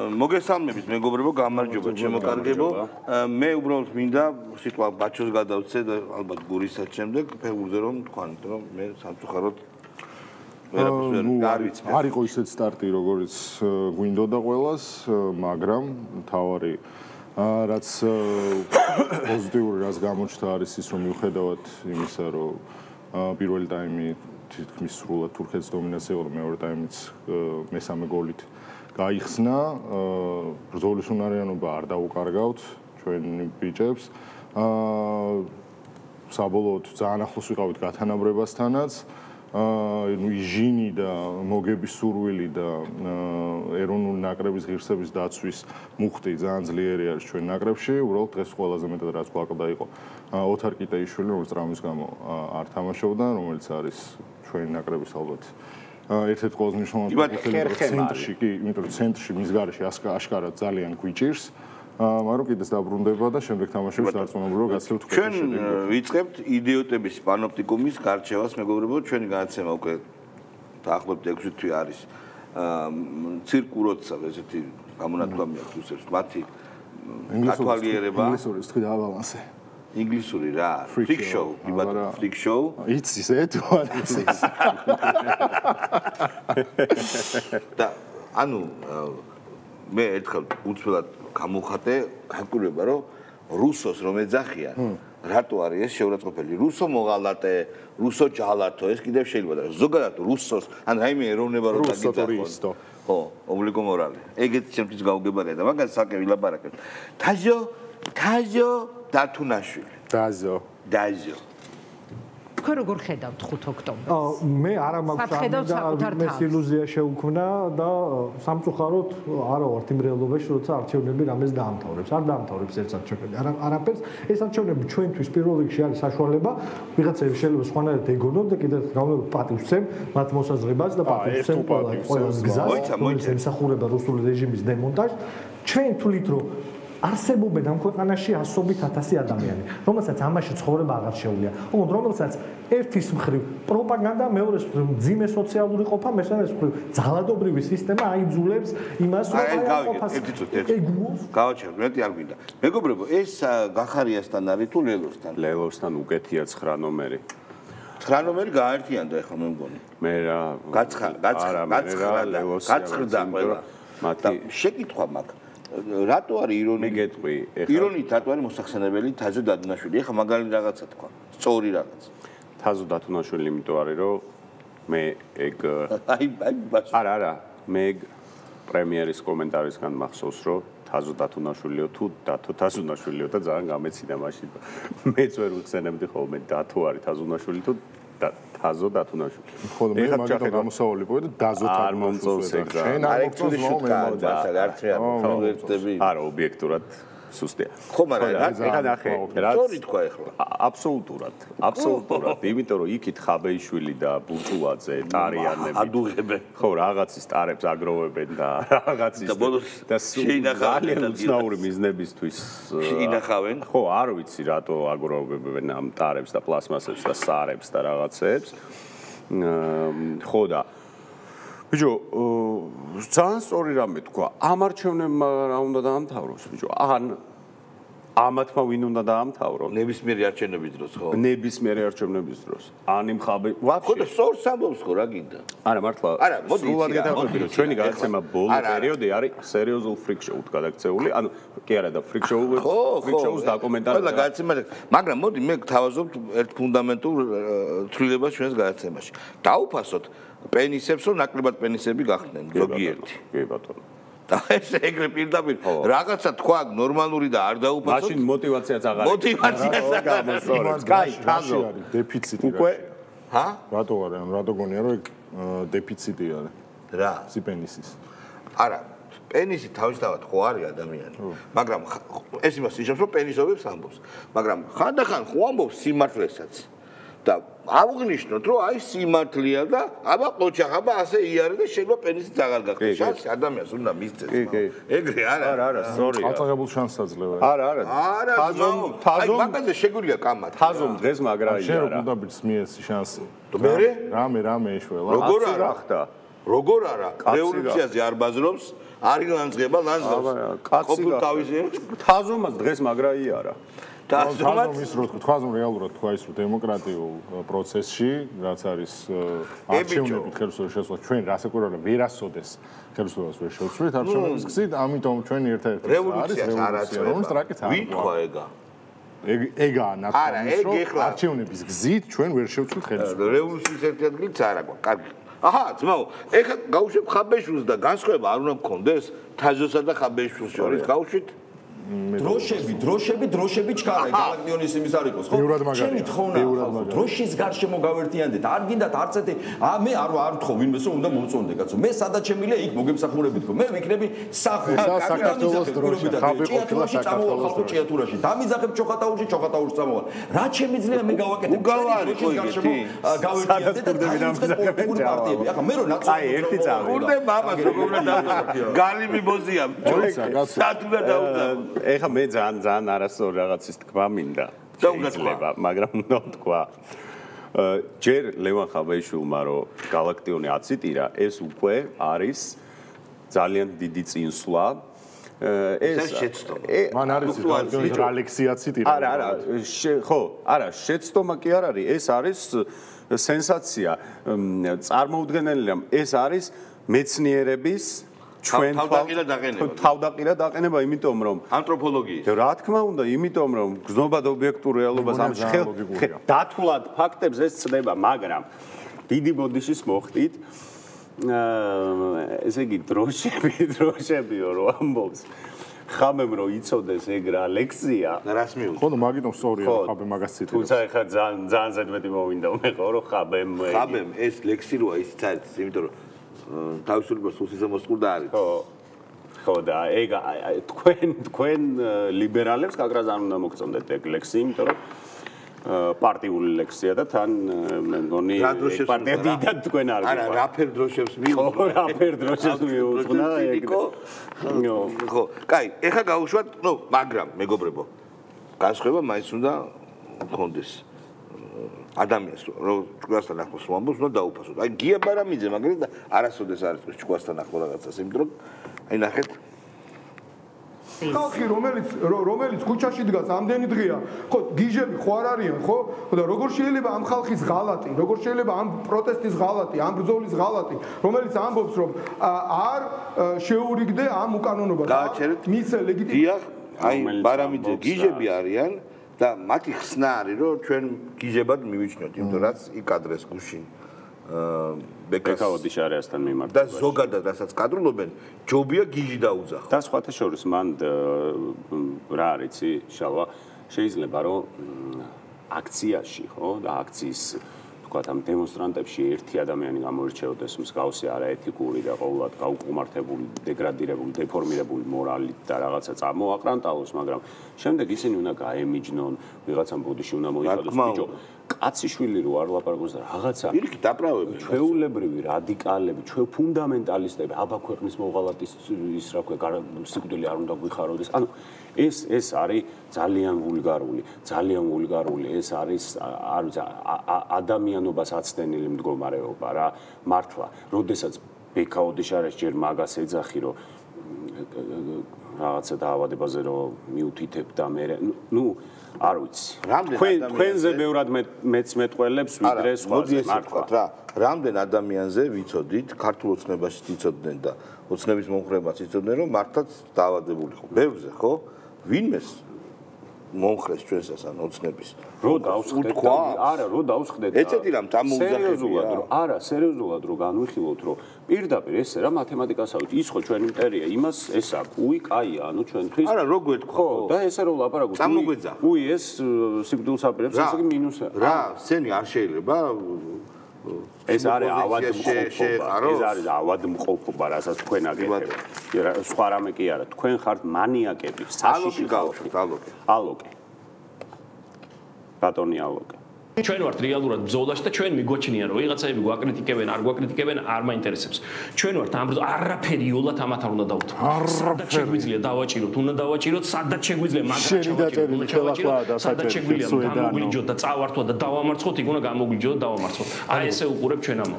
მოგესალმებით მეგობრებო, გამარჯობა ჩემო კარგებო. მე უბრალოდ მინდა სიტყვა ბაჩოს გადავცე და ალბათ გურისაც შემდეგ ფეგურზე რომ თქვანით რომ მე სამწუხაროდ არ იყო ისეთ სტარტი როგორც გვინდოდა ყველას, მაგრამ თავარი რაც პოზიტიური რაც გამოჩნდა არის ის რომ მიუხედავად იმისა რომ პირველი ტაიმი თითქმის სრულად თურქეთის დომინაცია იყო, მეორე ტაიმიც მესამე გოლით გაიხსნა, ბრძოლის უნარიანობა არ დაუკარგავთ ჩვენ ბიჭებს. საბოლოოდ ძალიან ახლოს ვიყავით გათანაბრებასთანაც. ჟინი და მოგების სურვილი და ეროვნული ნაკრების ღირსების დაცვის მუხტი ძალიან ძლიერი არის ჩვენ ნაკრებში. უბრალოდ დღეს ყველაზე მეტად რაც გვაკლდა იყო ოთარ კიტეიშვილი, რომელიც ტრავმის გამო არ თამაშობდა, რომელიც არის ჩვენი ნაკრების ალბათ ერთ-ერთი ყველაზე მნიშვნელოვანი ცენტრში, კი, იმიტომ რომ ცენტრში მის გარეშე აშკარად ძალიან გვიჭირს. მაგრამ კიდეც დაბრუნდება და შემდეგ თამაშებში დარწმუნებული გაცილებით უკვე ჩვენ ვიწყებთ იდიოტების პანოპტიკუმის გარჩევას მეგობრებო, ჩვენი განაცემა უკვე დაახლოებით 6 თვე არის ცირკუროცა ესეთი გამონათქვამია რუსებს მათი ათვალიერება ინგლისური თქვი დააბალანსე ინგლისური რა freak show იბადა freak show იცის თუ არ იცის და ანუ მე ერთხელ უცბად გამოვხატე განკურნება რომ რუსოს რომ ეძახიან რატო არის ეს შეურაცხყოფელი რუსო მოღალატე რუსო ჯალათო ეს კიდევ შეიძლება და ზოგადად რუსოს ან რაიმე ეროვნება რომ დაგიძახოს ხო ობლიგო მორალი ეგეთი ჩემთვის გაუგებარია და მაგას საკე ვილაპარაკებ თაჟო დათუნაშვილი დაჟო თქვენ როგორ ხედავთ 5 ოქტომბერს? მე არა მაქვს ამის ილუზია შეუქმნა და სამწუხაროდ არა ვართ იმ რეალობაში, როცა არჩევნები რამეს დაამთავრებს. არ დაამთავრებს ერთ არჩევნები. არაფერს. ეს არჩევნები ჩვენთვის პირველ რიგში არის საშუალება, ვიღაცები შეიძლება სხვანაირად ეგონოთ და კიდევ რაიმე პატივს ვცემ მათ მოსაზრებას და პატივს ვცემ ყველა გზას, რომელიც ემსახურება რუსული რეჟიმის დემონტაჟს. ჩვენ თვლით რომ არსებობენ ამ ქვეყანაში ასობით 1000 ადამიანი, რომელსაც ამაში ცხოვრება აღარ შეუძლია. ოღონდ რომელსაც ერთის მხრივ პროპაგანდა, მეორეს მხრივ მძიმე სოციალური ყოფა, მესამეს მხრივ ძალადობრივი სისტემა აიძულებს იმას, რომ გავაჩერდ, მეტი არ გვინდა. მეგობრებო, ეს გახარიასთან არის თუ ლელოსთან? ლელოსთან უკეთია 9 ნომერი. 9 ნომერი გააერთიანდა ეხლა მე მგონი. მე რა გაცხრდა ყველა. მათი შეკითხვა მაქვს. რატო არის ირონიით რატო არის მოსახსენებელი თაჟო დათუნაშვილი? ეხლა მაგალი რაღაცა თქვა, სწორი რაღაც. თაჟო დათუნაშვილი იმიტომ არის რომ მე ეგ არა მე პრემიერის კომენტარისგან მახსოვს რომ თაჟო დათუნაშვილიო თუ დათო თაჟუნაშვილიო და ძალიან გამეცინა მაშინ. მეც ვერ ვხსენებდი ხოლმე დათო არის თაჟუნაშვილი თუ თაზო დათუნაშვილი. ხოლმე მე მაგათო გამოსავალი პოეტ დაზო არ მომწონს ეგ და არ ექცული შუტკა არც მე ამოვერტები. არა ობიექტურად სუსტია. ხო მაგრამ ეხლა ნახე რა სწორი თქვა ეხლა. აბსოლუტურად, იმიტომ რომ იქით ხაბეიშვილი და ბუჭულაძე ტარიანები ადუღებენ. ხო, რაღაცის ტარებს აგროვებენ და რაღაცის და ძალიან უცნაური მიზნებისთვის ინახავენ. ხო, არ ვიცი რატო აგროვებენ ამ ტარებს და პლასმასებს და სარებს და რაღაცებს. ხო და ბიჭო, ძალიან სწორი რამე თქვა. ამ არჩევნებმა რა უნდა დაამთავროს, ბიჭო? ამათმა ვინ უნდა დაამთავროს? ნებისმიერი არჩევნების დროს, ხო? ნებისმიერი არჩევნების დროს. ან იმ ხაბე, ვაფშე. ხო და სწორს ამბობს ხო, რა გინდა? არა, მართლა. არა, მოდი. სულად გეთანხმები, რომ ჩვენი გადაცემა ბოლო პერიოდი არის სერიოზულ ფრიკ შოუთ გადაქცეული. ანუ კი არა და ფრიკ შოუს დაკომენტარებს. ყველა გადაცემა, მაგრამ მოდი მე გთავაზობთ ერთ ფუნდამენტურ ცვლილებას ჩვენს გადაცემაში. დაუფასოთ პენისებს, რომ ნაკლებად პენისები გახდნენ, ზოგიერთი. კი ბატონო. და ეს ეგრე პირდაპირ რაღაცა თქვა ნორმალური და არ დაუფასოთ. მაშინ мотиваციაც აღარ აქვს. мотиваციაც გამოსწორებს. კაი, თაზო. დეფიციტი. უკვე? ჰა? რატო არის? რატო გონია რომ დეფიციტი არის? რა? სიპენისის. არა, პენისი თავისთავად ხო არის ადამიანი. მაგრამ ეს იმას ნიშნავს, რომ პენისობებს ამბობს. მაგრამ ხანდახან ხო ამბობს სიმართლესაც. და აღნიშნოთ, რომ აი სიმართლეა და აბა ყოჩახ, აბა ასე იარე და შეიძლება პენისიც აღარ გახდეს. შანსი ადამიანს უნდა მისცეს. ეგრე არა. არა, სწორია. აწაღებულ შანსს აძლევს. არა. თაზომ მაგაზე შეგვიძლია კამათ. თაზომ დღეს მაგრა შენ უნდა ბიცმიეს შანსი. მე? რამე ეშველა. როგორ არა ხდა? როგორ არა რევოლუციაზე არ ბაზრობს არ ილანძღება ლანძღავს ყოფილ თავისი თაზომას დღეს მაგრაია არა თაზომის რო თქვა რეალურად თქვა ის რომ დემოკრატიულ პროცესში რაც არის არჩევნებით ხელისუფლებას შესვლა ჩვენ რასაკვირველია ვერასოდეს ხელისუფლებას ვერ შევცვლით არჩევნების გზით ამიტომ ჩვენ ერთ-ერთი რევოლუციას არ აწვევა რომლის ტრაკიც არ ვითქვა ეგაა ნათქვამი რომ არჩევნების გზით ჩვენ ვერ შევცვლით ხელისუფლებას რევოლუციის ერთი ადგილიც არ აქვს კარგი აჰა ძმაო ეხლა გავუშვებ ხაბეშვილს და განსხვავება არ უნდა გქონდეს თაზოსა და ხაბეშვილს შორის გავუშვით დროშები ჩქარა გალაქტიონის იმის არ იყოს ხო ჩემი თხოვნა დროშის გარშემო გავერთიანდეთ არ გინდათ არცეთი მე არ ვთხოვ ვინმეს რომ უნდა მოწონდე კაცო მე სადაც შემილია იქ მოგემსახურებით ხო მე ვიქნები სახური საქართველოს დროშა ჭიათურაში წამოვალ ხალხო ჭიათურაში დამიზახებ ჩოხატაურში წამოვალ რა შემიძლია მე გავაკეთებ დროშის გარშემო გავერთიანდეთ და დამიზახებ პარტიები ახლა მე რომ ნაცნობი აი ერთი წავი ურდე მამას როგორ უნდა დავუწყო გალი მიბოზია სათულა დაუწყო ეხა მე ძალიან არასწორი რაღაცის თქვა მინდა შეიძლება მაგრამ უნდა თქვა ჯერ ლევან ხაბეიშვილმა რომ გალაქტიონი აციტირა ეს უკვე არის ძალიან დიდი წინსვლა ეს მან არის გალაქტიონის რალექსია ციტირა არა ხო არა შეცდომა კი არ არის ეს არის სენსაცია წარმოუდგენელია ეს არის მეცნიერების ჩვენ თავდაყირა დაყენება იმიტომ რომ ანთროპოლოგიის რა თქმა უნდა იმიტომ რომ გზნობა და ობიექტურ რეალობას ამ დათვლად ფაქტებს ეს წდება მაგრამ დიდი ბოდიშის მოხდით ესე იგი დროშებიო რო ამბობს ხამემ რო იცოდეს ეგ რა ლექსია რას მიუძ ხო მაგიტომ სწორია ხაბე მაგას ციტირებს თუმცა ეხა ძალიან ზედმეტი მოვინდა მე ხო რომ ხაბემ ეს ლექსი როა ის წარიც იმიტომ რომ თავისუფლება სულსიზე მოსყურდა არის ხო და ეგ თქვენ ლიბერალებს კაკრას არ უნდა მოგწონდეთ ეგ ლექსი იმიტომ რომ პარტიული ლექსია და თან მე მგონი პარტია დიდად თქვენ არ არა რაფერ დროშებს მიუძღვნა რაფერ დროშებს მიუძღვნა ეგ ხო კაი ეხა გავუშვათ მაგრამ მეგობრებო განსხვავება მაინც უნდა გქონდეს ადამიანს რომ ჭკუასთან ახლოს მომბოს უნდა დაუფასოთ. აი გია ბარამიძე მაგალითად და არასოდეს არ არის ჭკუასთან ახლო რაღაცას, იმიტომ რომ აი ნახეთ ხალხი რომელიც ქუჩაში დგას ამდენი დღეა, ხო გიჟები ხო არ არიან, ხო? და როგორ შეიძლება ამ ხალხის ღალატი, როგორ შეიძლება ამ პროტესტის ღალატი, ამ ბრძოლის ღალატი, რომელიც ამბობს რომ არ შეურიგდე ამ უკანონობას. მის ლეგიტიმ დიახ, აი ბარამიძე გიჟები არიან და მათი ხსნა არის რომ ჩვენ გიჟებად მივიჩნიოთ, იმიტომ რაც იკადრეს გუშინ ბეკაოდი შარიასთან მიმართ და ზოგადად რასაც კადრულობენ ჯობია გიჟი დაუძახო და სხვათა შორის მან რა არიცი შალვა შეიძლება რომ აქციაში ხო და აქციის თქვათ ამ დემონსტრანტებში ერთი ადამიანი გამოირჩეოდეს მსგავსი არაეთიკური და ყოველად გაუკუმართებული, დეგრადირებული, დეფორმირებული მორალით და რაღაცა წამოაყრანტავოს, მაგრამ შემდეგ ისინი უნდა გაემიჯნონ, ვიღაცამ ბოდიში უნდა მოიხადოს, ბიჭო, კაციშვილი რო არ ლაპარაკობს და რაღაცა პირიქით დაправები, ჩვეულებრივი რადიკალები, ჩვეუფუნდამენტალისტები, აბა ქვეყნის მოღალატის ის რა ქვია, სიკვდილი არ უნდა გვიხაროდეს. ანუ ეს არის ძალიან ვულგარული, ეს არის არ ვიცი ადამიანობას აცდენილი მდგომარეობა რა მართლა როდესაც ბეკაოდიშარეს ჯერ მაგას ეძახი რომ რაღაცა დაავადებაზე რომ მიუთითებ და მე ნუ არ ვიცი თქვენზე ბევრად მეც მეტყველებს ვიდრე სხვაზე მართლა რა რამდენ ადამიანზე ვიცოდით ქართულ ოცნებაში იცოდნენ და ოცნების მომხრეებაც იცოდნენ რომ მართლაც დაავადებული ხო ბევრზე ხო ვინმეს მომხრეს ჩვენსას ან ოცნების რო დაუსხდეთ არა რო დაუსხდეთ ეცეთი რამ სერიოზულად რომ არა სერიოზულად რომ განვიხილოთ რომ პირდაპირ ესე რა მათემატიკასავით ის ხო ჩვენი მტერია იმას ესა უი კაია ანუ ჩვენთვის არა რო გვეთქვა ხო და ესე რო ლაპარაკობთ უი ეს სიკვდილს აპირებს ესე იგი მინუსია რა სენი არ შეიძლება ეს არის ავადმყოფობა, რასაც თქვენ აგებთ. სხვა რამე კი არა, თქვენ ხართ მანიაკები, საშიში ხალხი. ალოკე. ბატონი ალოკე. ჩვენ ვართ რეალურად ბრძოლაში და ჩვენ მიგვაჩნია რომ ვიღაცაები გვაკრიტიკებენ, არ გვაკრიტიკებენ, არ მაინტერესებს. ჩვენ ვართ ამ ბრძოლაში არაფერიულად ამათ არ უნდა დავთვალოთ. სადაც შეგვიძლია დავაჭიროთ, უნდა დავაჭიროთ, სადაც შეგვიძლია მაგრამ ჩავაჭიროთ, სადაც შეგვიძლია გამოგვიჯოთ და წავართვა და დავამარცხოთ, იქ უნდა გამოგვიჯოთ და დავამარცხოთ. აი ესე უყურებ ჩვენ ამო.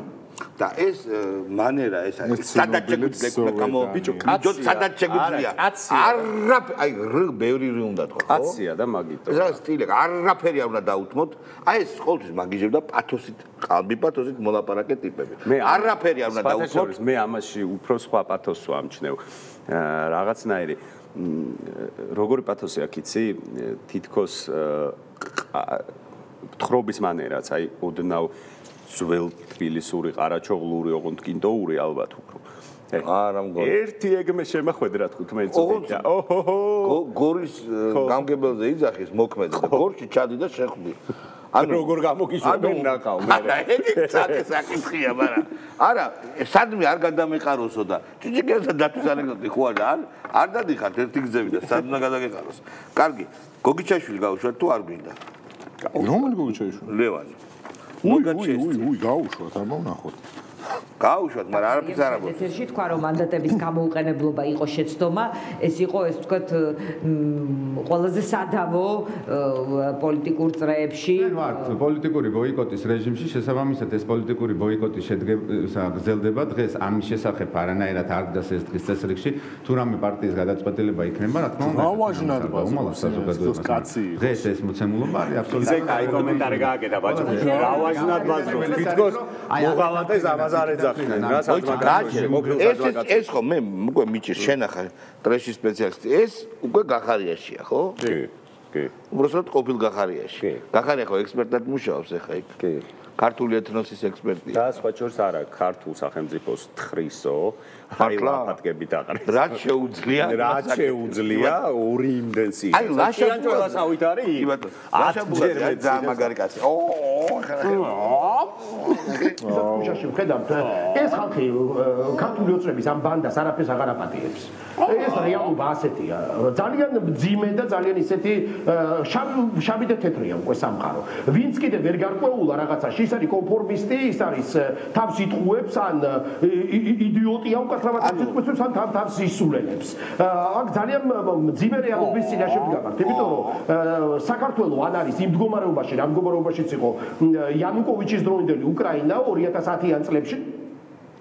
და ეს მანერა ეს არის სადაც შეგვიძლია გამო ბიჭო სადაც შეგვიძლია არა აი ბევრი რი უნდა თქვა ხო კაცია და მაგიტო ეს რა სტილი არაფერი არ უნდა დაუთმოთ აი ეს ყოველთვის მაგიჟებდა პათოსით ყალბი პათოსით მოლაპარაკე ტიპები არაფერი არ უნდა დაუთმოთ მე ამაში უფრო სხვა პათოსს ვამჩნევ რაღაცნაირი როგორი პათოსი აქვს იცი თითქოს თხრობის მანერაც აი ოდნავ ძველ თბილისური ყარაჩოღლური ოღონდ კინტოური ალბათ უფრო არა მგონი ერთი ეგმე შემახვედრა თქვით მე წუთია ოჰოჰო გორის გამგებელზე იძახის მოქმედი და გორში ჩადი და შეხვდი ანუ როგორ გამოგიშვენ ნახავ მე არა ეგ საკითხია მაგრამ არა სადმე არ გადამეყაროსო და ჭიჭიკელსა დათვის ანეკდოტი ხო არ დადიხართ ერთი გზები და სადმე გადაგეყაროს კარგი გოგიჩაშვილი გავუშვათ თუ არ გვინდა რომელი გოგიჩაშვილი ლევანი უი გაუშვათ არ მომნახოთ გაუშვათ მაგრამ არაფერს არ ამბობ ეთერში თქვა რომ მანდატების გამოუყენებლობა იყო შეცდომა ეს იყო ეს ვთქვათ ყველაზე სადავო პოლიტიკურ წრეებში ვართ პოლიტიკური ბოიკოტის რეჟიმში შესაბამისად ეს პოლიტიკური ბოიკოტი გრძელდება დღეს ამის შესახებ არანაირად არ გდას ეს დღის წესრიგში თუ რამე პარტიის გადაწყვეტილება იქნება რა თქმა უნდა გავაჟნად დღეს ეს მოცემულობა არის აბსოლუტურად ისე კაი კომენტარი გააკეთა ბაჭო გავაჟნად ბაზრო თითქოს მოღალატეს ამას არ ეძახიან ეს ხო მე უკვე მიჭირ შენახა ტრეშის სპეციალისტი ეს უკვე გახარიაშია ხო კი უბრალოდ ყოფილ გახარიაში გახარია ხო ექსპერტად მუშაობს ახლა იქ კი ქართული ეთნოსის ექსპერტია და სხვა შორს არა ქართულ სახელმწიფოს თხრისო აი ლაპატკებით აყრებს რაც შეუძლია ორი იმდენსი აი ლაშაბურას ავით არის კი ბატონო ლაშაბურას ძალიან მაგარი კაცი მუშაში ვხედავთ ეს ხალხი ქართული ოცნების ამ ბანდას არაფერს აღარ აპატიებს ეს რეალობა ასეთია ძალიან მძიმე და ძალიან ისეთი შავი და თეთრია უკვე სამყარო ვინც კიდე ვერ გარკვეულა რაღაცაში ის არის კონფორმისტი ის არის თავს იტყუებს ან იდიოტია უკაცრავად იტყუებს ან თავს ისულელებს აქ ძალიან მძიმე რეალობის წინაშე ვდგავართ იმიტომ რომ საქართველოს ან არის იმ მდგომარეობაში რა მდგომარეობაშიც იყო იანუკოვიჩის დროინდელი უკრაინა 2010-იან წლებში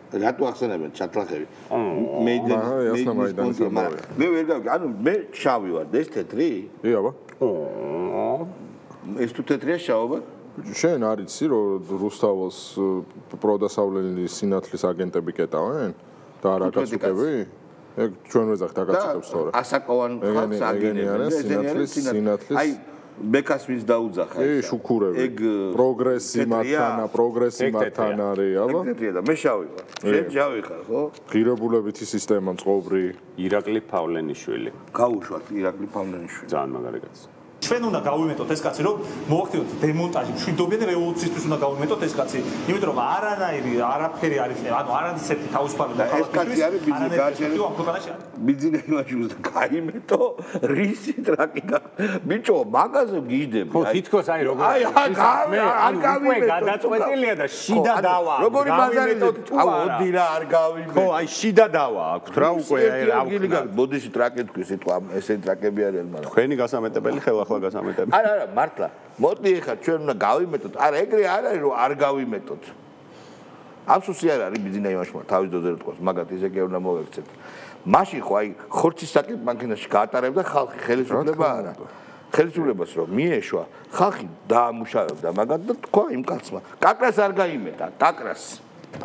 რატო ახსენებენ ჩათლახები მე ვერ გავიგე ანუ მე შავი ვარ ეს თეთრი აბა ეს თუ თეთრია შავობა შენ არ იცი რომ რუსთაველს პროდასავლელი სინათლის აგენტები კეტავენ და არ აკაცუკები ეგ ჩვენ ვეძახთ აკაცუკებს თორე ასაკოვან ხალხს აგენებენ სინათლის აი ბეკას ვის დაუძახა შუქურები ეგ პროგრესი მათთან არის აბა ეგეთია და მე შავი ვარ შენ შავი ხარ ხო ღირებულებითი სისტემა მწყობრი ირაკლი ფავლენიშვილი გაუშვათ ირაკლი ფავლენიშვილი ძალიან მაგარი კაცი ჩვენ უნდა გავიმეტოთ ეს კაცი რომ მოვახდინოთ დემონტაჟი მშვიდობიანი რევოლუციისთვის უნდა გავიმეტოთ ეს კაცი იმიტომ რომ არაფერი არის ანუ არანაირი თავისუფალი ეს კაცი არის ბიზნესმენი უნდა გაიმეტო რისი ტრაკი ბიჭო მაგაზე გიждები ხო თითქოს აი როგორ არ გავიმეტო გადაწყვეტილია და შიდა დავა როგორი ბაზარი აუ ოდი რა არ გავიმეტო ხო აი შიდა დავა აქვთ რა უკვე აი რა ბოდიში ტრაკი თქვი სიტყვა ესენი ტრაკები არიან მაგრამ თქვენი გასამეტებელი ხელახლა გასამეტებელი არა მართლა მოდი ეხა ჩვენ უნდა გავიმეტოთ არა ეგრე არ არის რომ არ გავიმეტოთ აფსუსი არ არის ბიზნესში თავის დოზე რო თქოს მაგათ ისე კი უნდა მოვექცეთ მაშინ ხო აი ხორცის საკეთ მანქანაში გაატარებდა ხალხი ხელისუფლება არა ხელისუფლებას რომ მიეშვა ხალხი დაამუშავებდა მაგათ და თქვა იმ კაცმა კაკრას არ გაიმეტა კაკრას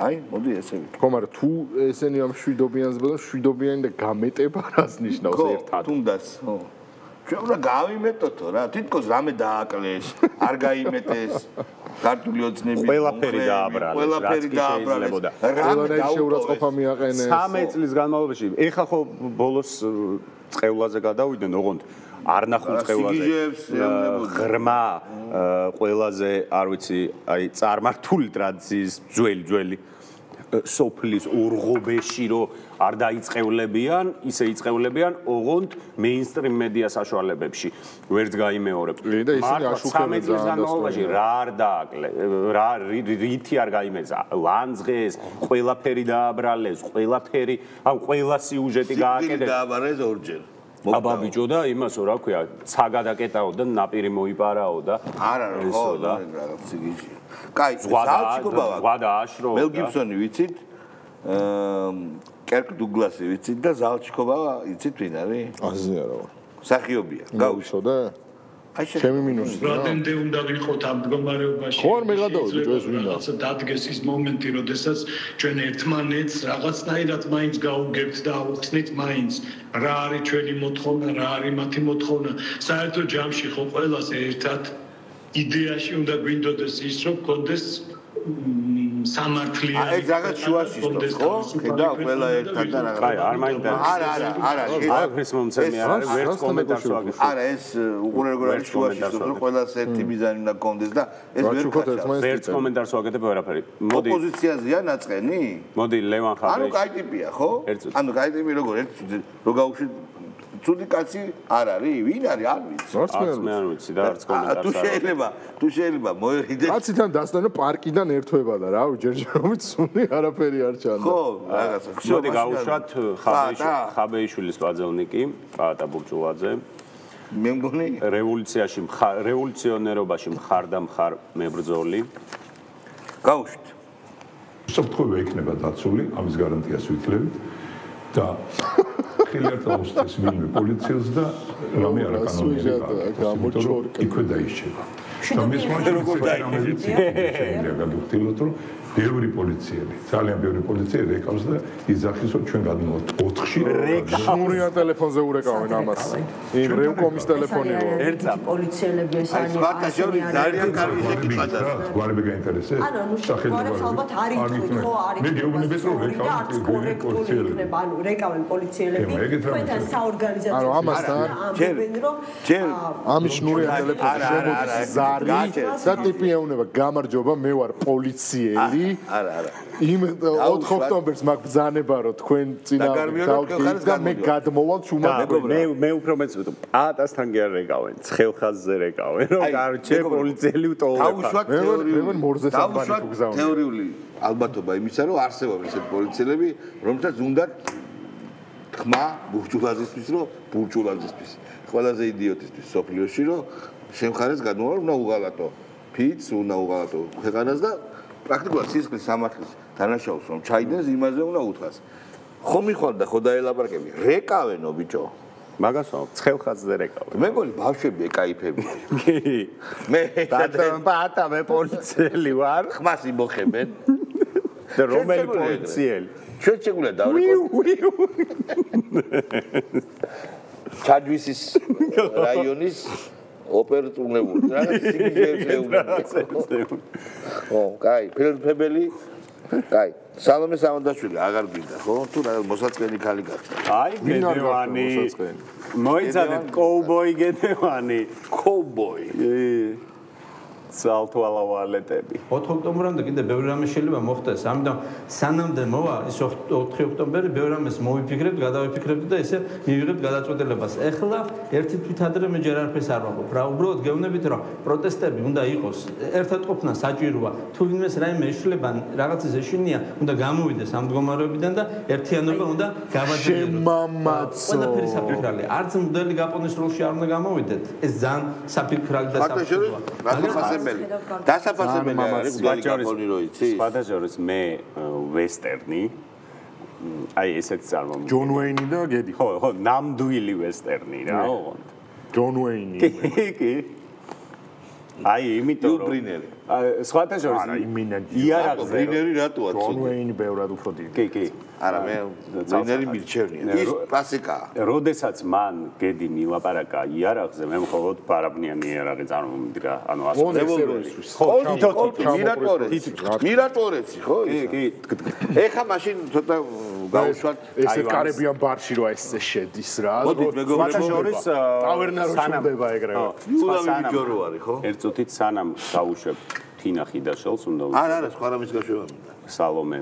აი მოდი ესე ვიქ ხო მაგრამ თუ ესენი ამ შვიდობიანს ბოლოს შვიდობიანი და გამეტება რას ნიშნავს ერთად თუნდაც ხო ჩვენ უნდა გავიმეტოთო რა თითქოს რამე დააკლეს არ გაიმეტეს ქართული ოცნები ყველაფერი დააბრალეს რამე შეურაცხყოფა მიაყენეს 13 წლის განმავლობაში ეხა ხო ბოლოს წევლაზე გადავიდნენ ოღონდ არ ნახულ წევლაზე ღრმა ყველაზე არ ვიცი აი წარმართული ტრადიციის ძველი სოფლის ორღობეში რომ არ დაიწყევლებიან, ისე იწყევლებიან ოღონდ მეინსტრიმ მედია საშუალებებში. ვერც გაიმეორებ. მართლა 13 წლის განმავლობაში რა არ დააკლე, რა რითი არ გაიმეძა. ლანძღეს, ყველაფერი დააბრალეს, ყველაფერი, ან ყველა სიუჟეტი გააკეთეს. დააბრალეს ორჯერ. აბა ბიჭო და იმასო რა ქვია, ცა გადაკეტაო და ნაპირი მოიპარაო და არა ხო და რაღაც იგიში. კაი, ზალჩიკობავა. ზღვა და აშრო. მელ გიბსონი ვიცით? კერკ დუგლასი ვიცით და ზალჩიკობავა იცით ვინ არის? ასე არა ვარ. სახიობია. გავუშოდე? ჩემი მინუსი. რამდენდე უნდა ვიყოთ ამ მდგომარეობაში? ხო არ მეგადავდი ეს ვინდა? რაღაცა დადგეს ის მომენტი, როდესაც ჩვენ ერთმანეთს რაღაცნაირად მაინც გაუგებთ და აუხსნით მაინც რა არის ჩვენი მოთხოვნა, რა არის მათი მოთხოვნა. საერთო ჯამში ხო ყველას ერთად იდეაში უნდა გვინდოდეს ის, რომ გქონდეს სამართლიანი. ეს რაღაც შუაში სწორს ხო? ხედა ყველა ერთად და რაღაც. აი, არ მაინტერესებს. არა. ეს მომცემი არ არის, ვერც კომენტარს ვაგებ. არა, ეს უყურე როგორ არის შუაში სწორს, რომ ყველას ერთი მიზანი უნდა გქონდეს და ეს ვერც კომენტარს ვაგებ ვერაფერი. მოდი. ოპოზიციაზეა ნაწყენი? მოდი, ლევან ხაბეში. ანუ კაი ტიპია, ხო? ანუ კაი ტიპი როგორ ერთი რო გავუშვით ცუდი კაცი არ არის, ვინ არის? არ ვიცი. მე არ ვიცი და არც კომენტარს არ. თუ შეიძლება მოიხიდე. კაციდან დასწრა პარკიდან ერთვება და რა, ჯერჯერობით სუნი არაფერი არ ჩანდა. ხო, რაღაცა. მოდი გავუშვათ ხაბეიშვილის პაძელნიკი, პაატა ბურჭულაძე. მე მგონი რევოლუციონერობაში მხარ და მხარ მებრძოლი. გავუშვით. საფრთხე იქნება დაცული, ამის გარანტიას ვიქლებით და ხილერტაუსის ვინმე პოლიციელს და რამე არაკანონიერი გამოჩორკა იქვე დაიშება. და მის მომენტში როგორ დაიშება გადაგხდილოთ რომ ბევრი პოლიციელი, ძალიან ბევრი პოლიციელი რეკავს და იძახის რომ ჩვენ გადმოვართ 4-ში რეკავენ ტელეფონზე ურეკავენ ამას. იმ რევკომის ტელეფონი რო ერთა პოლიციელები ესენი ძალიან კარგი შეკითხვა. გვარები გაინტერესებს? ანუ შეგვარებს ალბათ არ ითქვით ხო არის. მე გეუბნებით რომ რეკავენ პოლიციელები. ანუ რეკავენ პოლიციელები თქვენთან საორგანიზაციო ანუ ამასთან ჯერ ამის შნურიან ტელეფონში შემოდის ზარი და ტიპი ეუბნება გამარჯობა მე ვარ პოლიციელი არა. იმ 4 ოქტომბერს მაგ ბრძანება რომ თქვენ წინა დავდგეთ და მე გადმოვალ ჩუმად მე უფრო მეც პაატასთან კი არ რეკავენ, ცხელხაზზე რეკავენ, რომ გარჩე პოლიციელი უტოვება. დავუშვათ თეორიული ალბათობა იმისა, რომ არსებობს ესეთი პოლიციელები, რომელთაც უნდა ხმა ბურჭულაძისთვის, რომ ბურჭულაძისთვის, ყველაზე იდიოტისთვის სოფლიოში, რომ შემხარეს გადმოვალ, უნდა უღალატო ფიც, უნდა უღალატო ქვეყანას და პრაქტიკულად სისხლის სამართლის დანაშაულს რომ ჩაიდენს იმაზე უნდა უთხრას. ხო მიხვალდა ხო დაელაპარაკები. რეკავენო ბიჭო. მაგასო ცხელხაზზე რეკავენ. მე მგონი ბავშვები ეკაიფები. კი. მე პაატა მე პოლიციელი ვარ. ხმას იმოხებენ. და რომელი პოლიციელი? ჩვენ შეგვიძლია დავრეკოთ. ჩაჯვისის რაიონის ოპერატიულები რაღაც სიგიჟეებზე. ხო, კაი, ფილმფებელი. კაი, სალომე სამონდაშვილი აღარ გვინდა, ხო? თუ რა მოსაწყენი ხალი გახდა. აი, გედევანი. მოიცადეთ კოუბოი გედევანი. კოუბოი. ცალთვალავალეტები. 4 ოქტომბრამდე კიდე ბევრი რამე შეიძლება მოხდეს. ამიტომ სანამდე მოვა ის 4 ოქტომბერი ბევრი რამეს მოვიფიქრებთ, გადავიფიქრებთ და ესე მივიღებთ გადაწყვეტილებას. ეხლა ერთი თვით ადრე მე ჯერ არაფერს არ ვამბობ. რა უბრალოდ გეუბნებით რომ პროტესტები უნდა იყოს. ერთად ყოფნა საჭიროა. თუ ვინმეს რაიმე ეშლება, რაღაცის ეშინია, უნდა გამოვიდეს ამ მდგომარეობიდან და ერთიანობა უნდა გავაძლიეროს. შემამაცო. ყველაფერი საფიქრალია. არც მოდელი გაპონის როლში არ უნდა გამოვიდეთ. ეს ძალიან საფიქრალი და საფიქროა. დასაფასებელი არის გაგაპონი რო იცი? სხვადასხვა მე ვესტერნი აი ესეც წარმომიდგენია. ჯონ უეინი და გედი. ხო, ნამდვილი ვესტერნი რა, ოღონდ. ჯონ უეინი. კი. აი, იმიტომ რომ ბრინერი. სხვადასხვა იარაღზე ბრინერი რატოა? ჯონ უეინი ბევრად უფრო დიდი. კი. არა მე ბრინერი მირჩევნია. ის კლასიკაა. როდესაც მან გედი მილაპარაკა იარაღზე, მე მხოლოდ ბარაბნიანი იარაღი წარმომიდგა, ანუ ასოციაციის. ხო, მირატორეცი, ხო? კი. ეხა მაშინ ცოტა გავუშვათ ესე კარებიან ბარში რო ეს შედის რა. მოდით მეგობრებო, ტავერნა რო შევდება ეგრევე. სულავი ბიჯორო არის, ხო? ერთ წუთით სანამ დავუშვებ თინა ხიდაშელს უნდა არა, სხვა რამის გაშვება. სალომე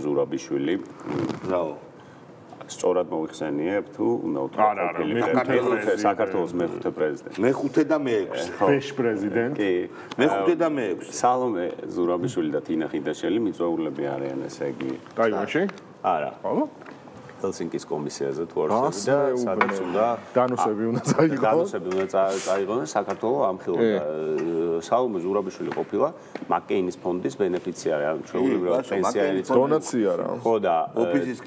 ზურაბიშვილი. ბრავო. სწორად მოიხსენიებ თუ უნდა უთხრა საქართველოს მეხუთე პრეზიდენტი. მეხუთე და მეექვსე. ფეშ პრეზიდენტი. კი. მეხუთე და მეექვსე. სალომე ზურაბიშვილი და თინა ხიდაშელი მიწვეულები არიან, ესე იგი. ტაივანში? არა. ხო? ჰელსინკის კომისიაზე თუ არ ვსწავლი და სადაც უნდა დანოსები უნდა წაიღონ. დანოსები უნდა წაიღონ და საქართველოს ამხილავდა. საუმე ზურაბიშვილი ყოფილა მაკეინის ფონდის ბენეფიციარი, ანუ ჩვეულებრივად პენსიონერის დონაცია რა. ხო და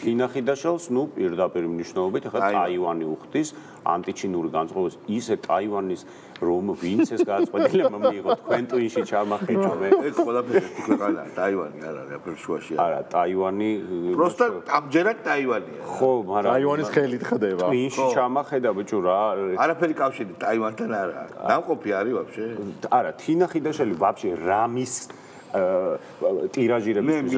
თინა ხიდაშელს ნუ პირდაპირ მნიშვნელობით ახლა ტაივანი უხდის ანტიჩინური განწყობას ისე ტაივანის რომ ვინც ეს გადაწყვეტილება მიიღო თქვენ ტვინში ჩამახეჭო მე ეს ყველაფერი ქვეყანა ტაივანი არ არის აფერ შუაში არა ტაივანი просто ამჯერად ტაივანია ხო მაგრამ ტაივანის ხელით ხდება ტვინში ჩამახედა ბიჭო რა არაფერი კავშირი ტაივანთან არ არის დამყოფი არის ვაფშე არა თინა ხიდაშელი ვაფშე რამის ტირაჟირების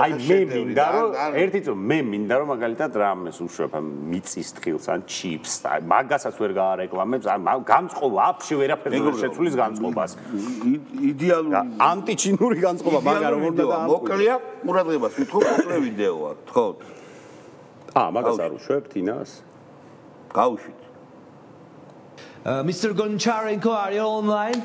აი მე მინდა რომ ერთი წო მე მინდა რომ მაგალითად რამეს უშვებ მიწის თხილს ან ჩიპს მაგასაც ვერ გაარეკლამებს განწყობა აფში ვერაფერს ვერ შეცვლის განწყობას იდეალური ანტიჩინური განწყობა მაგარ რომ უნდა მოკლეა ყურადღებას ვითხოვ მოკლე ვიდეოა თქო მაგას არ უშვებ თინას გავუშვით Mr. Goncharenko, are you online?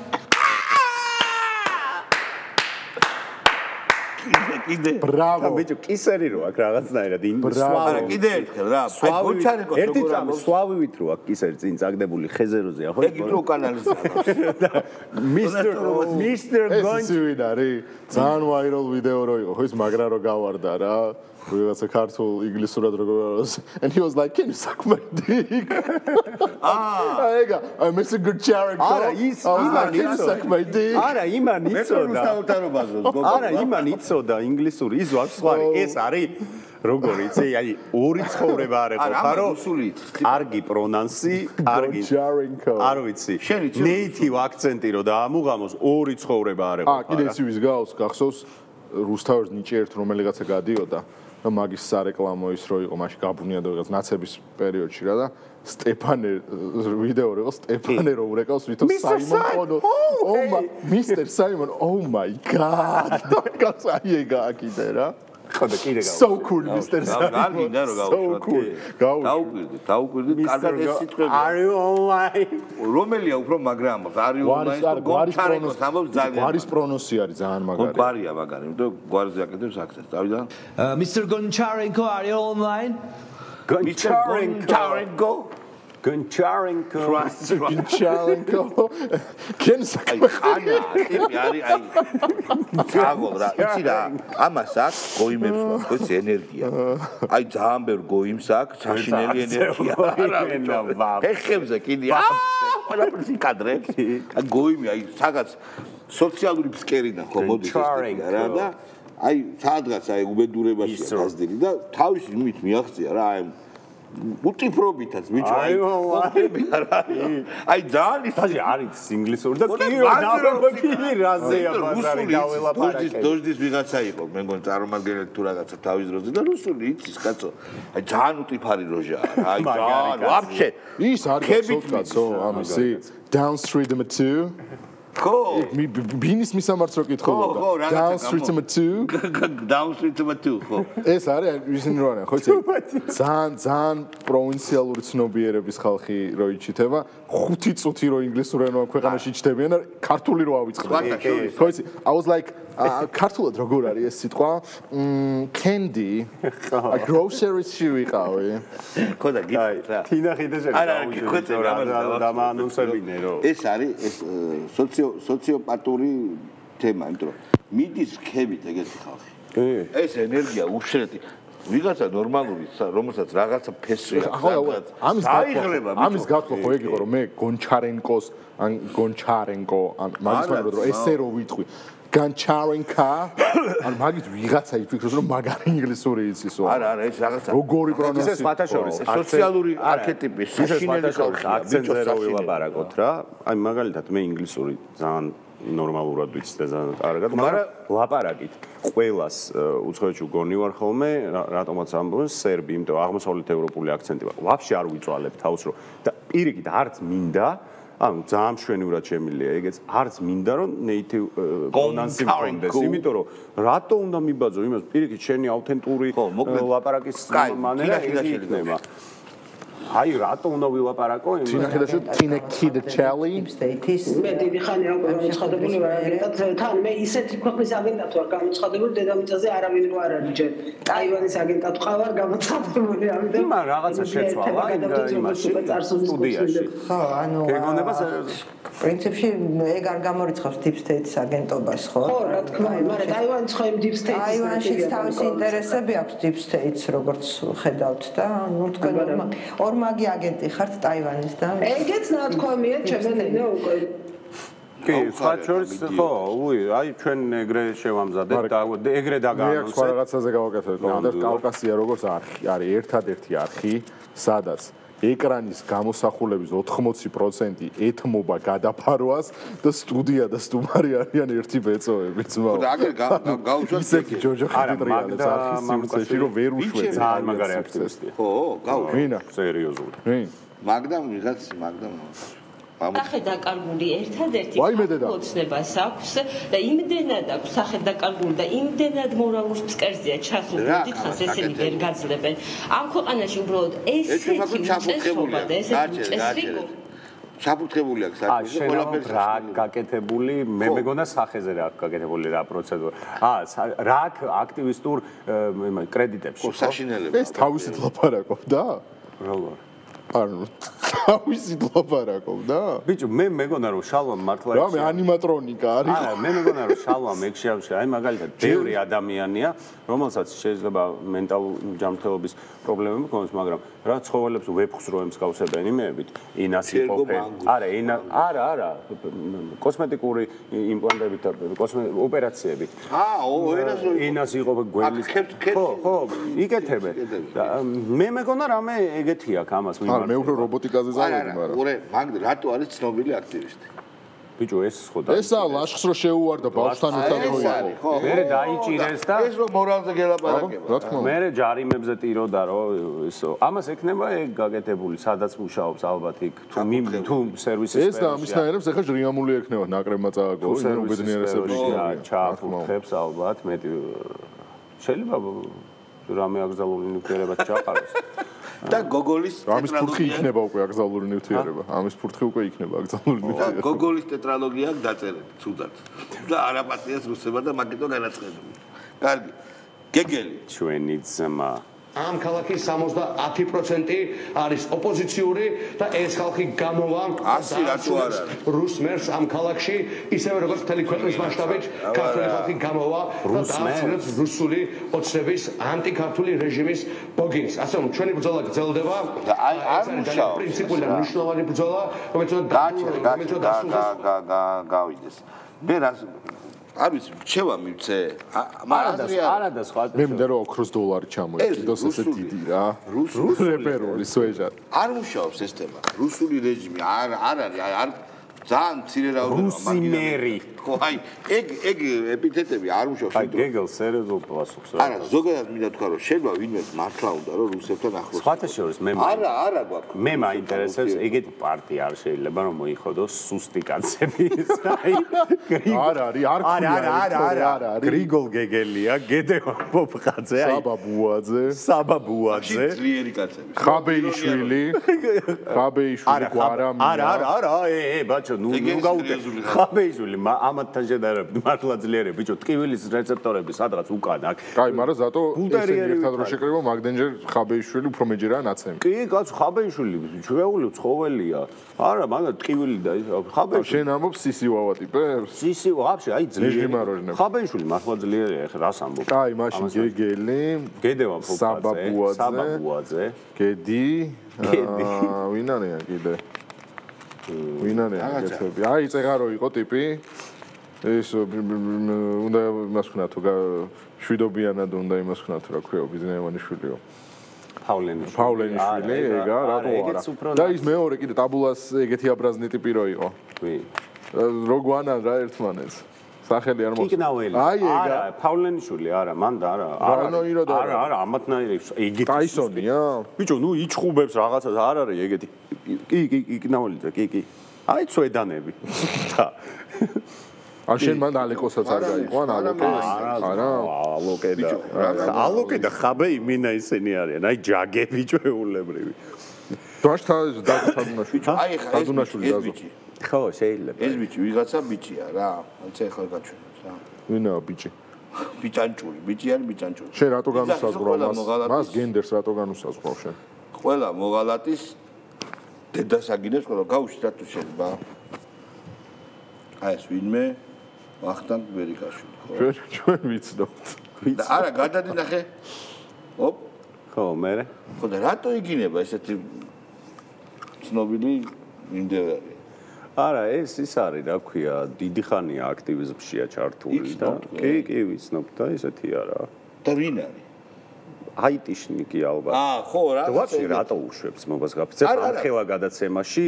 Bravo. ბიჭო, კისერი რო აქ რაღაცნაირად არა, კიდე ერთხელ რა. აი გონჩარენკოს ერთი წამი სვავივით რო აქ კისერი წინ წაგდებული ხეზეროზეა, ხო? ეგ რო კანალზე. Mr. Gonchari, ძალიან ვაირალ ვიდეო რო იყო, ხო ის მაგრა რო გავარდა რა. ვიღაცა ქართულ ინგლისურად როგორ არის and he was like can you suck my dick ეგა Mr. Goncharenko არა ის იმან suck my dick არა იმან იცოდა არა იმან იცოდა ინგლისური ის ვარსვარი ეს არის როგორ იცი აი ორი ცხოვრება არეყოფა რომ კარგი პრონანსი კარგი არ ვიცი native აქცენტი რო დაამუღამოს ორი ცხოვრება არეყოფა კიდე ის ვის გავს გახსოვს რუსთავის ნიჭი ერთ რომელიღაცა გადიოდა და მაგის სარეკლამო ის რო იყო მაშინ გაბუნია და ვიღაც ნაცების პერიოდში რა და სტეფანე ვიდეო რო იყო სტეფანე რო ურეკავს ვითომ საიმონ კონო Mr. Simon oh my god კაცაი ეგა კიდე რა ხოდა კიდე გავა so cool Mr. Simon დაუკვირდი კარგად ეს სიტყვები are you online რომელია უფრო მაგრა ამბობს are you online გონჩარენკოს ამბობს ძალიან გვარის პრონონსი არის ძალიან მაგარი გვარია მაგარი იმიტომ გვარზე აკეთებს აქცენტს წავიდა Mr. Goncharenko, are you online? Goncharenko კენ საკმე ხანა ტიპი არის აი წაგო რა იცი რა ამას აქვს გოიმებს აქვს ენერგია აი ძალიან ბევრ გოიმს აქვს საშინელი ენერგია ეხებზე კიდე ყველაფერს იკადრებს აი გოიმი აი სადაც სოციალური ფსკერიდან ხო მოდის რა და აი სადღაც აი უბედურებაში გაზდილი და თავის იმით მიაღწია რა აი უტიფრობითაც ბიჭო აი ძალიან ისე არის ინგლისური და კი რაზეა ბაზარი გაველაპარაკე დოჟდის ვიღაცა იყო მე მგონი წარმომადგენელი თუ რაღაცა თავის დროზე და რუსული იცის კაცო აი ძალიან უტიფარი როჟაა აი ძალიან ვაფშე ის არის კაცო ამისი down street number 2 ხო ბინის მისამართს რო კითხულობდა down street number 2 down street number 2 ხო ეს არის ისინი რო არიან ხო იცი ძალიან პროვინციალური ცნობიერების ხალხი რო იჩითება 5 წუთი რო ინგლისური ენა ქვეყანაში ჩდებიან და ქართული რო ავიწყდნენ ხო იცი I was like ქართულად როგორ არის ეს სიტყვა candy a grocery-ში ვიყავი ხო და გიქეთ რა თინა ხიდაშელი არა გიქეთ რა დამაანონსებინე რომ ეს არის ეს სოციოპატური თემა იმიტომ რომ მიდის ხებით ეგეთი ხალხი ეს ენერგია უშრეთი ვიღაცა ნორმალური რომელსაც რაღაცა ფესი აქვს ამის გათქვა ხო ეგ იყო რომ მე გონჩარენკოს ან გონჩარენკო ან მაგის მაგალითად რომ ესე რო ვიტყვი განჩარენკა ან მაგით ვიღაცა იფიქროს რომ მაგარი ინგლისური იცისო არა ეს რაღაცა როგორი პრონონსი ეს ფათაშორის სოციალური არქეტიპი საშინელი აქცენტზე რო ვილაპარაკოთ რა აი მაგალითად მე ინგლისური ძალიან ნორმალურად ვიცი და ძალიან კარგად მაგრამ ლაპარაკით ყველას უცხოეთში გონი ვარ ხოლმე რატომაც ამბობენ სერბი იმიტომ აღმოსავლეთ ევროპული აქცენტი ვაფშე არ ვიწვალებ თავს რომ და პირიქით არც მინდა ანუ ძალიან მშვენივრად შემილია ეგეც არც მინდა რომ native pronunciation მქონდეს იმიტომ რომ რატო უნდა მიბაძო იმას პირიქით შენი აუთენტური ლაპარაკის მანერა იქნება აი რატო უნდა ვილაპარაკო იმ თინახიდაშო თინექიდ ჩალი მე დიდი ხანია უკვე გამოცხადებული ვარ აგენტად თან მე ისეთი ქვეყნის აგენტად ვარ გამოცხადებული დედამიწაზე არავინ რო არ არის ჯერ ტაივანის აგენტად ვყავარ გამოცხადებული ამიტომ იმან რაღაცა შეცვალა იმაში სტუდიაში ხო ანუ გეგონება პრინციპში ეგ არ გამორიცხავს deep state-ის აგენტობას ხო ხო რა თქმა უნდა მაგრამ ტაივანის ხო იმ deep state-ის ტაივანშიც თავისი ინტერესები აქვს deep state-ს როგორც ხედავთ და ნუ თქვენ ორმაგი აგენტი ხართ ტაივანის და ეგეც ნათქვამია ჩემენენა უკვე კი, სხვა შორის ხო, აი ჩვენ ეგრე შევამზადეთ და ეგრე დაგაანონსეთ. სხვა რაღაცაზე გავაკეთეთ, და კავკასია როგორც არხი არის ერთადერთი არხი, სადაც ეკრანის გამოსახულების 80% ეთმობა გადაფარვას და სტუდია და სტუმარი არიან ერთი ბეწოები, ძმაო. და აგერ გავუშვათ ისეთი ჯოჯოხი ტრიალებს არხის სიმწეში, რომ ვერ უშვებს. ძალიან მაგარი აქტივისტია. ხო, გავუშვათ. ვინა? სერიოზული. ვინ? მაგდამ ვიღაც, მაგდამ სახედაკარგული ერთადერთი ოცნებას აქვს და იმდენად აქვს სახედაკარგული და იმდენად მორალურ ფსკერზეა ჩასული დიდხანს ესენი ვერ გაძლევენ ამ ქვეყანაში უბრალოდ ესეთი უწესრობა და ესეთი უწესრიგო ჩაფუთხებული აქვს საქმე ყველაფერს რა გაკეთებული მე მეგონა სახეზე რა გაკეთებული რა პროცედურა რა აქტივისტურ კრედიტებში ხო საშინელება ეს თავისით ლაპარაკობდა როგორ ანუ თავისით ლაპარაკობდა? ბიჭო, მე მეგონა რომ შალვამ მართლა რა მე ანიმატრონიკა არის. არა, მე მეგონა რომ შალვამ ეგ აი მაგალითად ბევრი ადამიანია, რომელსაც შეიძლება მენტალური ჯანმრთელობის პრობლემები ჰქონდეს, მაგრამ რა ცხოველებს ვეფხს რო ემსგავსებენ იმეებით, ინას იყოფენ. არა, კოსმეტიკური იმპლანტებით და ოპერაციებით. ინას იყოფენ გველის. ხო, იკეთებენ. მე მეგონა რამე ეგეთი აქვს ამას არა მე უფრო რობოტიკაზე ზავები მაგრამ ურე მაგ რატო არის ცნობილი აქტივისტი ბიჭო ეს ხო და ესა ლაშხს რო შეუვარდა ბავშვთან ერთად ხო მე დაიჭირეს და ეს რო მორალზე გელაპარაკება მე ჯარიმებზე ტიროდა რომ ისო ამას ექნება ეგ გაკეთებული სადაც მუშაობს ალბათ იქ თუ სერვისის ეს და ამისნაირებს ახლა ჟრიამული ექნება ნაკრებმა წააგო იმ უბედნიერესები ჩააფუთხებს ალბათ მეტი შეიძლება რამე აკრძალული ნივთიერება ჩაყაროს და გოგოლის ამის ფურთხი იქნება უკვე აკრძალული ნივთიერება. ამის ფურთხი უკვე იქნება აკრძალული ნივთიერება. გოგოლის ტეტრალოგია დაწერეთ, ცუდად. და არაპატიას რუსება და მაგიტო განაცხადებული. კარგი. გეგელი ჩვენი ძმა ამ ქალაქის 70% არის ოპოზიციური და ეს ხალხი გამოვა რუს მერს ამ ქალაქში ისევე როგორც მთელი ქვეყნის მასშტაბით ქართული ხალხი გამოვა და დაასრულებს რუსული ოცნების ანტიქართული რეჟიმის ბოგინს. ასე რომ ჩვენი ბრძოლა გრძელდება და აი არ მუშაობს პრინციპული და მნიშვნელოვანი ბრძოლა, რომელიც გავიდეს. მე რას არ ვიცი, რჩევა მივცე. არადა სხვა. მე მინდა რომ ოქროს დოლარი ჩამოეყიდოს ესე დიდი რა. რუსული რეპერული სვეჟა. არ მუშაობს ეს თემა. რუსული რეჟიმი არ არის, არ ძალიან მცირე რაოდენობა რუსიმერი. ხო, აი, ეგ ეპითეტები არ მუშაობს. აი, გეგელს სერიოზულ პასუხს რა. არა, ზოგადად მინდა თქვა რომ შეიძლება ვინმე მართლა უნდა რომ რუსებთან ახლოს. სხვათა შორის მე არა გვაქვს. მე მაინტერესებს ეგეთი პარტია არ შეიძლება რომ მოიხოდოს სუსტი კაცები. აი, არა. გრიგოლ გეგელია, გედევან პოპყაძე, აი საბაბუაძე. ძლიერი კაცები. ხაბეიშვილი გვარამია. არა, ბაჩო, ნუ გაუტე. ხაბეიშვილი ამათთან შედარებით მართლა ძლიერია, ბიჭო, ტკივილის რეცეპტორები სადღაც უკან აქ. კაი, მაგრამ ზატო ესენი ერთად რო შეკრება, მაგდენჯერ ხაბეიშვილი უფრო მეჯერაა ნაცემი. კი, კაც, ხაბეიშვილი ჩვეული ცხოველია. არა, მაგრამ ტკივილი და ხაბეიშვილი. შენ ამბობ სისივავა ტიპებს? სისი, ვაფშე, აი ძლიერი. ხაბეიშვილი მართლა ძლიერია, ეხლა რას ამბობ? კაი, მაშინ გეგელი, გედევან პოპყაძე, საბაბუაძე, გედი, ვინ არიან კიდე? ვინ არიან ეგეთები? აი, წეღარო იყო ტიპი. ეს უნდა იმას ვქნა თუ შვიდობიანად უნდა იმას ვქნა თუ რა ქვია ბიზნესმენიშვილიო. პავლენიშვილი, ეგა, რატო არა? და ის მეორე კიდე ტაბულას ეგეთი აბრაზნი ტიპი რო იყო. ვი? როგვანან რა ერთმანეთს. სახელი არ მოხდა. იკნაველი. აი ეგა. არა, პავლენიშვილი არა, მან და არა. არა, ამათნაირი ეგეთი. ტაისონია? ბიჭო, ნუ იჩხუბებს რაღაცას არ არის ეგეთი. კი, იკნაველი და კი. აი ცვედანები. არ შენ მან ალეკოსაც არ გაიყვან ალოკე? არა, ალოკე და ხაბე იმინა ისენი არიან. აი ჯაგები ჭეულებრივი. აი ხა ეს ბიჭი. ხო, შეიძლება. ეს ბიჭი ვიღაცა ბიჭია რა. აიცი ახლა გაჩვენებს რა. ვინაა ბიჭი? ბიჭანჭური, ბიჭი არის ბიჭანჭური. შენ რატო განუსაზღვრავ მას გენდერს რატო განუსაზღვრავ შენ? ყველა მოღალატის დედას აგინებს ყველა გავუშვით რატო შეიძლება? აი ეს ვინმე ვახტანგ ბერიკაშვილი ხო? ჩვენ ვიცნობთ. არა, გადადინახე. ოპ. ხო, მე. ხო და რატო იგინება ესეთი ცნობილი მიმდევარი? არა, ეს ის არის, რა ქვია, დიდი ხანია აქტივიზმშია ჩართული და კი, ვიცნობ და ესეთი არა. და ვინ არის? აიტიშნიკი ალბათ. ხო, რა. ვაფშე რატო უშვებს მობას გაფიცებ არხევა გადაცემაში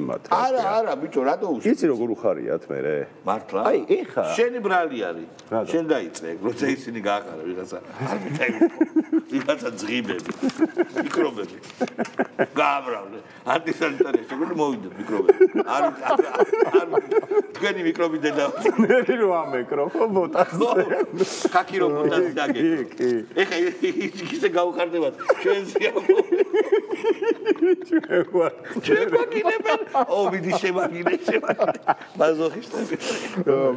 იმათ. არა, ბიჭო, რატო უშვებს? იცი როგორ უხარიათ მე? მართლა? აი, ეხა. შენი ბრალი არის. შენ დაიწე, როცა ისინი გააყარა ვიღაცა. არ მითაი. ვიღაცა ძღიბები. მიკრობები. გააბრავლე. ანტისანიტარია, შეგული მოვიდე მიკრობები. არ თქვენი მიკრობი დედა. მე რო ამეკრო, ხო ბოტასზე. ხაკი რო ბოტასზე დაგე. კი. ეხა ისე გაუხარდებათ ჩვენზეა. ჩვენ მაგინებენ. მიდი შემაგინე. მაზოხისტები.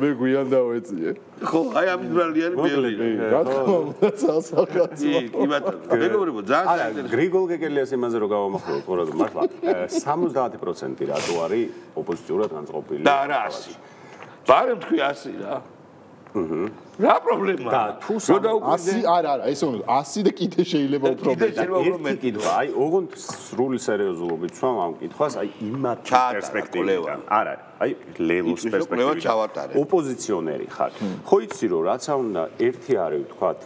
მე გვიან დავეწიე. ხო, აი ამის ბრალი არის მეორე. რა თქმა უნდა, წასახაცია. კი ბატონო. მეგობრებო, ძალიან არა, გრიგოლ გეგელიას იმაზე რო გავამახვილოთ, ყურადღება მართლა 70% რატო არის ოპოზიციურად განწყობილი. და არა 100. ბარემ თქვი 100 რა. რა პრობლემაა? და თუ 100 არა, ესე უნდა 100 და კიდე შეიძლება უფრო მეტი კითხვა, აი, ოღონდ სრული სერიოზულობით ვსვამ ამ კითხვას, აი იმათ პერსპექტივიდან. არა, აი ლელოს პერსპექტივიდან. ოპოზიციონერი ხარ. ხო იცი რომ რაცა უნდა ერთი არის ვთქვათ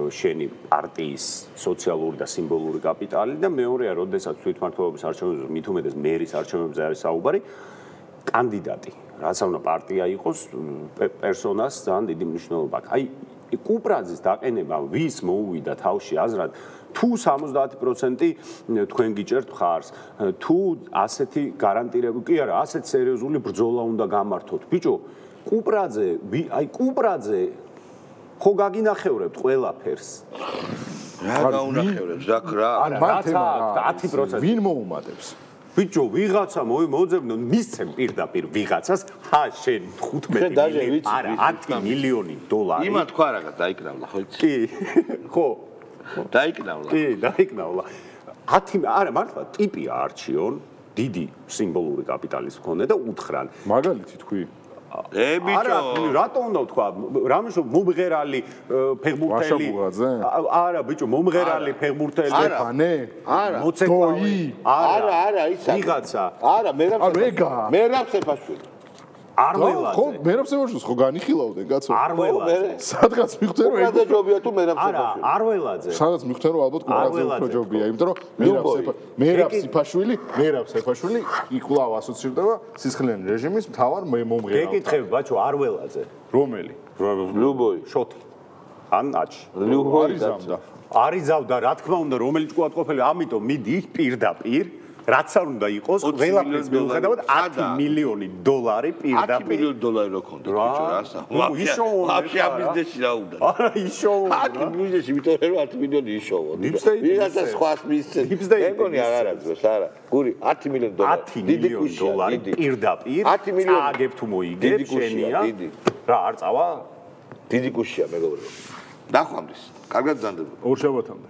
შენი პარტიის სოციალური და სიმბოლური კაპიტალი და მეორეა, როდესაც თვითმმართველობის არჩევნებზე მით უმეტეს მერის არჩევნებზე არის საუბარი, კანდიდატი რაც უნდა პარტია იყოს პერსონას ძალიან დიდი მნიშვნელობა აქვს. აი კუპრაძის დაყენება ვის მოუვიდა თავში აზრად თუ 70% თქვენ გიჭერთ მხარს თუ ასეთი გარანტირებული კი არა ასეთ სერიოზული ბრძოლა უნდა გამართოთ. ბიჭო კუპრაძე ხო გაგინახევრებთ ყველაფერს. რა გაუნახევრებს რა? არა 10% ვინ მოუმატებს? ბიჭო, ვიღაცა მოძებნო, მისცემ პირდაპირ ვიღაცას, შენ 15 მილიონი, არა, 10 მილიონი დოლარი. იმან თქვა რა დაიკნავლა, ხო იცი? კი. ხო. დაიკნავლა. კი, დაიკნავლა. 10 არა, მართლა ტიპი არჩიონ, დიდი სიმბოლური კაპიტალის მქონე და უთხრან. მაგალითი თქვი. ბიჭო, რატო უნდა ვთქვა? რამის მომღერალი ფეხბურთელი. არა, ბიჭო, მომღერალი ფეხბურთელი. სტეფანე? არა. მოცეკვავი? არა, ისა. ვიღაცა. არა, მერაბ სეფაშვილი. არველაძე. ხო, მერაბ სეფაშვილს ხო განიხილავდნენ, კაცო? არველაძე. სადღაც მიხვდენ რომ კუპრაძე ჯობია თუ მერაბ სეფაშვილი? არა, არველაძე. სადღაც მიხვდენ რომ ალბათ კუპრაძე უფრო ჯობია, იმიტომ რომ მერაბ სეფაშვილი იკლავ ასოცირდება სისხლიანი რეჟიმის მთავარ მომღერალთან. გეკითხები, ბაჭო, არველაძე. რომელი? ლიუბოი. შოთი. ან აჩი. ლიუბოი არიზავდა, რა თქმა უნდა, რომელი ჭკუატყოფელი, ამიტომ მიდი პირდაპირ რაც არ უნდა იყოს, ყველაფერს მიუხედავად 10 მილიონი დოლარი პირდაპირ. 10 მილიონი დოლარი რო ქონდა, ბიჭო, რასა? ვაფშე ამ ბიზნესში რა უნდა? არა, ისოვა. 10 ბიზნესში იმიტომ რომ 10 მილიონი ისოვა. დიპსტეიტი. ვიღაცა სხვას მისცემ. ეგონი არ არაძვეს, არა. გური 10 მილიონი დოლარი. 10 მილიონი დოლარი პირდაპირ. 10 მილიონი. აგებ თუ მოიგებ, შენია. რა არ წავა? დიდი კუშია, მეგობრებო. დახვამდის. კარგად ზანდება. ორ შაბათამდე.